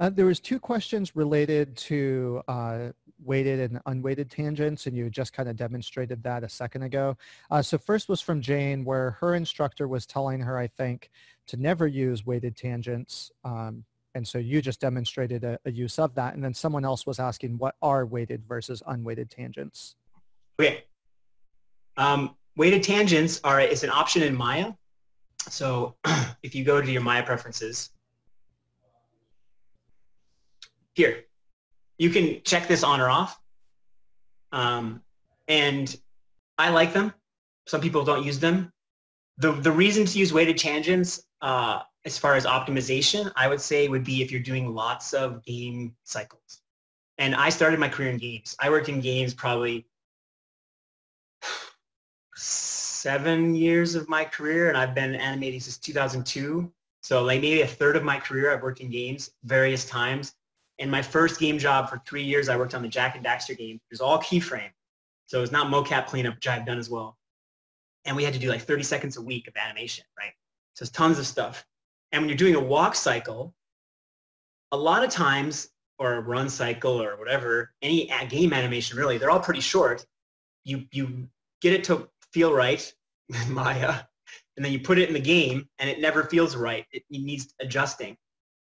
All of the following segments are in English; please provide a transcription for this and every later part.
There was two questions related to weighted and unweighted tangents, and you just kind of demonstrated that a second ago. So first was from Jane, where her instructor was telling her, I think, to never use weighted tangents. And so you just demonstrated a use of that. And then someone else was asking, what are weighted versus unweighted tangents? Okay. Weighted tangents is an option in Maya. So if you go to your Maya preferences, here, you can check this on or off. And I like them. Some people don't use them. The reason to use weighted tangents, as far as optimization, I would say would be if you're doing lots of game cycles. And I started my career in games. I worked in games probably 7 years of my career, and I've been animating since 2002. So like maybe a third of my career I've worked in games various times. And my first game job for 3 years, I worked on the Jack and Daxter game. It was all keyframe. So it's not mocap cleanup, which I've done as well. And we had to do like 30 seconds a week of animation, right? So it's tons of stuff. And when you're doing a walk cycle, a lot of times, or a run cycle or whatever, any game animation really, they're all pretty short. You get it to feel right in Maya, and then you put it in the game, and it never feels right. It needs adjusting.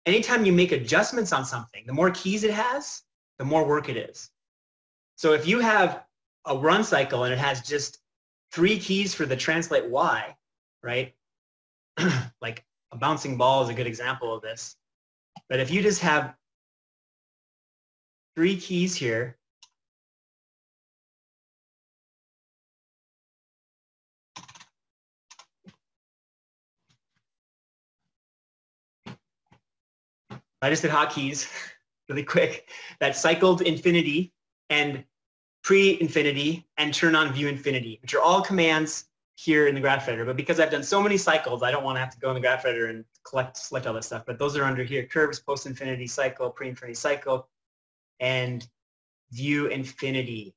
Anytime you make adjustments on something, the more keys it has, the more work it is. So if you have a run cycle and it has just 3 keys for the translate Y, right? Like a bouncing ball is a good example of this. But if you just have 3 keys here, I just did hotkeys really quick. That cycled infinity and pre-infinity and turn on view infinity, which are all commands here in the graph editor. But because I've done so many cycles, I don't want to have to go in the graph editor and select all that stuff. But those are under here: curves, post-infinity, cycle, pre-infinity, cycle, and view infinity,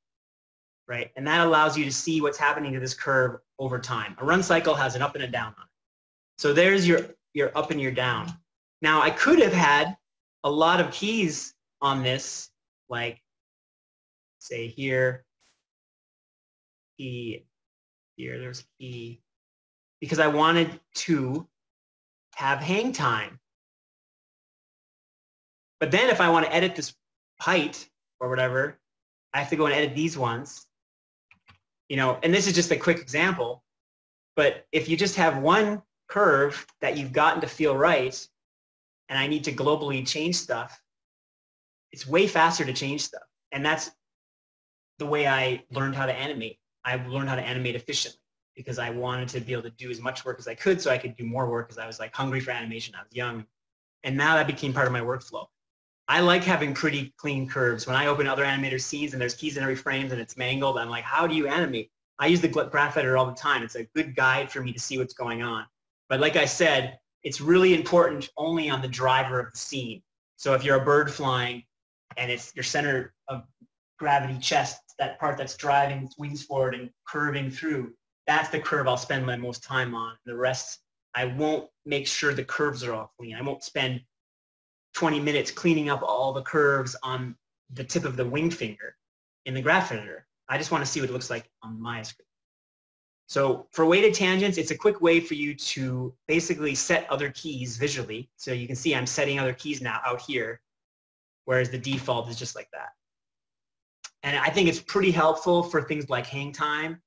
right? And that allows you to see what's happening to this curve over time. A run cycle has an up and a down on it. So there's your up and your down. Now, I could have had a lot of keys on this, like, say here, key, here, there's key, because I wanted to have hang time. But then if I want to edit this height or whatever, I have to go and edit these ones. You know, and this is just a quick example, but if you just have one curve that you've gotten to feel right, and I need to globally change stuff, it's way faster to change stuff. And that's the way I learned how to animate. I learned how to animate efficiently because I wanted to be able to do as much work as I could so I could do more work because I was like hungry for animation. I was young. And now that became part of my workflow. I like having pretty clean curves. When I open other animator scenes and there's keys in every frame and it's mangled, I'm like, how do you animate? I use the graph editor all the time. It's a good guide for me to see what's going on. But like I said, it's really important only on the driver of the scene. So if you're a bird flying and it's your center of gravity chest, that part that's driving its wings forward and curving through, that's the curve I'll spend my most time on. The rest, I won't make sure the curves are all clean. I won't spend 20 minutes cleaning up all the curves on the tip of the wing finger in the graph editor. I just want to see what it looks like on my screen. So for weighted tangents, it's a quick way for you to basically set other keys visually. So you can see I'm setting other keys now out here, whereas the default is just like that. And I think it's pretty helpful for things like hang time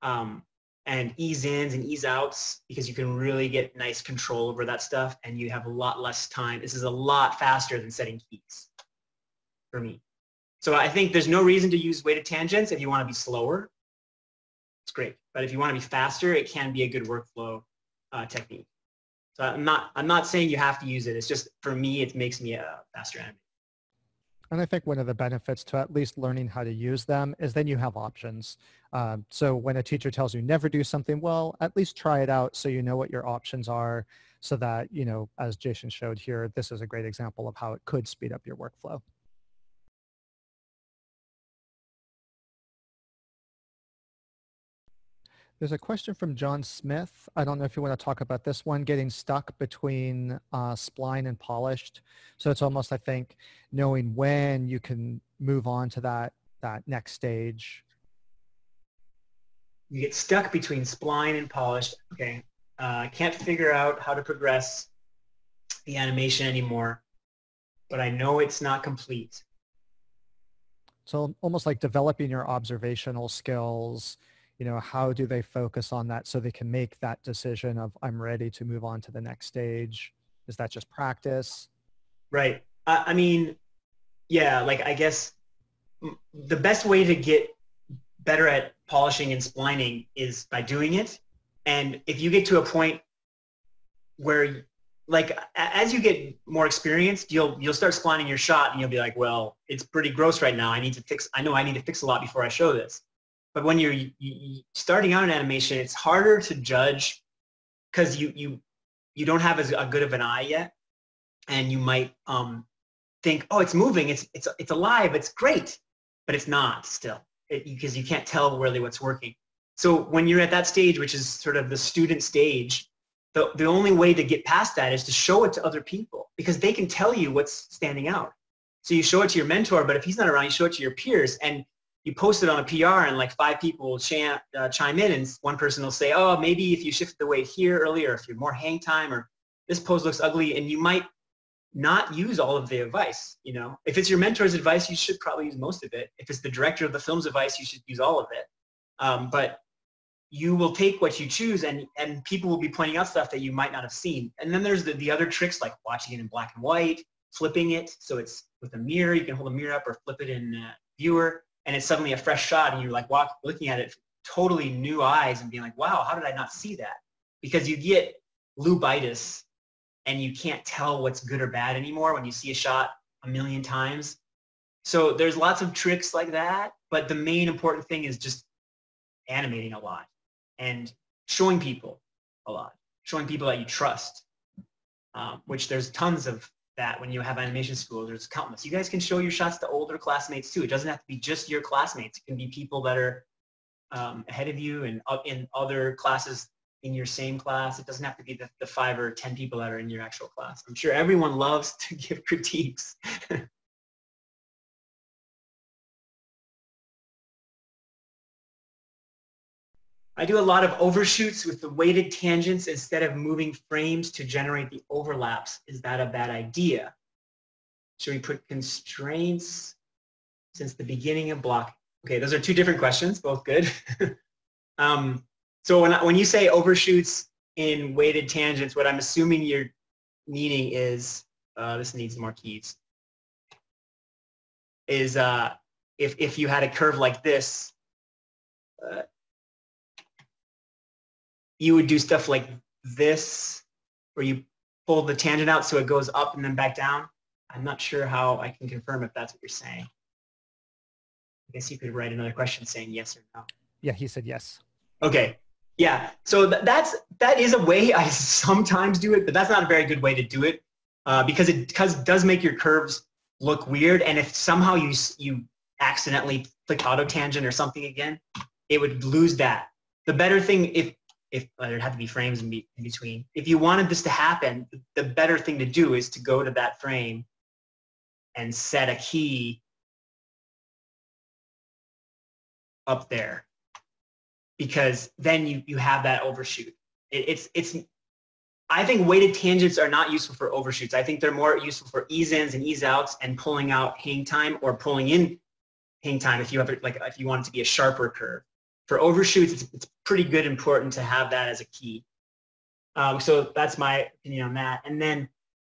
and ease ins and ease outs, because you can really get nice control over that stuff and you have a lot less time. This is a lot faster than setting keys for me. So I think there's no reason to use weighted tangents if you want to be slower. It's great. But if you want to be faster, it can be a good workflow technique. So I'm not saying you have to use it. It's just, for me, it makes me a faster animator. And I think one of the benefits to at least learning how to use them is then you have options. So when a teacher tells you never do something, well, at least try it out so you know what your options are, so that, you know, as Jason showed here, this is a great example of how it could speed up your workflow. There's a question from John Smith. I don't know if you want to talk about this one, getting stuck between spline and polished. So it's almost, I think, knowing when you can move on to that next stage. You get stuck between spline and polished. Okay. I can't figure out how to progress the animation anymore, but I know it's not complete. So almost like developing your observational skills, you know, how do they focus on that so they can make that decision of I'm ready to move on to the next stage? Is that just practice? Right. I mean, yeah, like I guess the best way to get better at polishing and splining is by doing it. And if you get to a point where, like, as you get more experienced, you'll start splining your shot and you'll be like, well, it's pretty gross right now. I know I need to fix a lot before I show this. But when you're starting out in animation, it's harder to judge because you don't have as good of an eye yet, and you might think, oh, it's moving, it's alive, it's great, but it's not still, because you can't tell really what's working. So when you're at that stage, which is sort of the student stage, the only way to get past that is to show it to other people, because they can tell you what's standing out. So you show it to your mentor, but if he's not around, you show it to your peers, and you post it on a PR, and like 5 people will chime in, and one person will say, oh, maybe if you shifted the weight here earlier, if you're more hang time, or this pose looks ugly, and you might not use all of the advice. You know, if it's your mentor's advice, you should probably use most of it. If it's the director of the film's advice, you should use all of it. But you will take what you choose, and people will be pointing out stuff that you might not have seen. And then there's the other tricks, like watching it in black and white, flipping it so it's with a mirror. You can hold a mirror up or flip it in viewer, and it's suddenly a fresh shot, and you're like looking at it totally new eyes and being like, wow, how did I not see that? Because you get loopitis, and you can't tell what's good or bad anymore when you see a shot a million times. So there's lots of tricks like that, but the main important thing is just animating a lot and showing people a lot, showing people that you trust, which there's tons of that when you have animation school. There's countless. You guys can show your shots to older classmates too. It doesn't have to be just your classmates. It can be people that are ahead of you and in other classes in your same class. It doesn't have to be the 5 or 10 people that are in your actual class. I'm sure everyone loves to give critiques. I do a lot of overshoots with the weighted tangents instead of moving frames to generate the overlaps. Is that a bad idea? Should we put constraints since the beginning of block? Okay, those are 2 different questions, both good. So when you say overshoots in weighted tangents, what I'm assuming you're meaning is, this needs more keys, is if you had a curve like this, you would do stuff like this, where you pull the tangent out so it goes up and then back down. I'm not sure how I can confirm if that's what you're saying. I guess you could write another question saying yes or no. Yeah, he said yes. Okay. Yeah. So that is a way I sometimes do it, but that's not a very good way to do it because it does make your curves look weird. And if somehow you accidentally click auto tangent or something again, it would lose that. The better thing, if there'd have to be frames in between. If you wanted this to happen, the better thing to do is to go to that frame and set a key up there, because then you have that overshoot. I think weighted tangents are not useful for overshoots. I think they're more useful for ease ins and ease outs and pulling out hang time or pulling in hang time if you want it to be a sharper curve. For overshoots, it's pretty good important to have that as a key. So that's my opinion on that. And then